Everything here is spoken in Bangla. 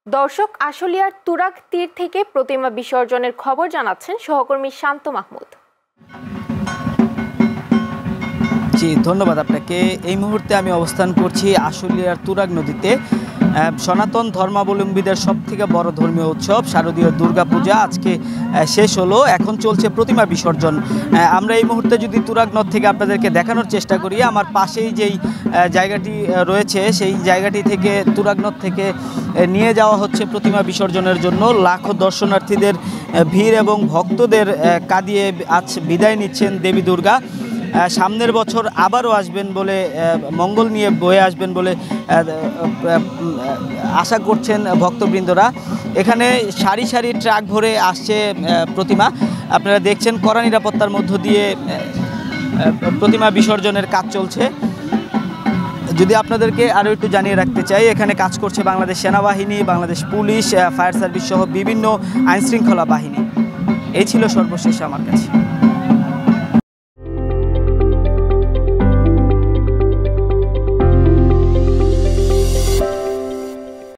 দর্শক, আশুলিয়ার তুরাগ তীর থেকে প্রতিমা বিসর্জনের খবর জানাচ্ছেন সহকর্মী শান্ত মাহমুদ। জি, ধন্যবাদ আপনাকে। এই মুহূর্তে আমি অবস্থান করছি আশুলিয়ার তুরাগ নদীতে। সনাতন ধর্মাবলম্বীদের সবথেকে বড় ধর্মীয় উৎসব শারদীয় দুর্গাপূজা আজকে শেষ হলো। এখন চলছে প্রতিমা বিসর্জন। আমরা এই মুহূর্তে যদি তুরাগ নদ থেকে আপনাদেরকে দেখানোর চেষ্টা করি, আমার পাশেই যেই জায়গাটি রয়েছে সেই জায়গাটি থেকে তুরাগ নদ থেকে নিয়ে যাওয়া হচ্ছে প্রতিমা বিসর্জনের জন্য। লাখো দর্শনার্থীদের ভিড় এবং ভক্তদের কাঁদিয়ে আজ বিদায় নিচ্ছেন দেবী দুর্গা। সামনের বছর আবারও আসবেন বলে, মঙ্গল নিয়ে বয়ে আসবেন বলে আশা করছেন ভক্তবৃন্দরা। এখানে সারি সারি ট্রাক ভরে আসছে প্রতিমা। আপনারা দেখছেন কড়া নিরাপত্তার মধ্য দিয়ে প্রতিমা বিসর্জনের কাজ চলছে। যদি আপনাদেরকে আরও একটু জানিয়ে রাখতে চাই, এখানে কাজ করছে বাংলাদেশ সেনাবাহিনী, বাংলাদেশ পুলিশ, ফায়ার সার্ভিস সহ বিভিন্ন আইনশৃঙ্খলা বাহিনী। এই ছিল সর্বশেষ আমার কাছে।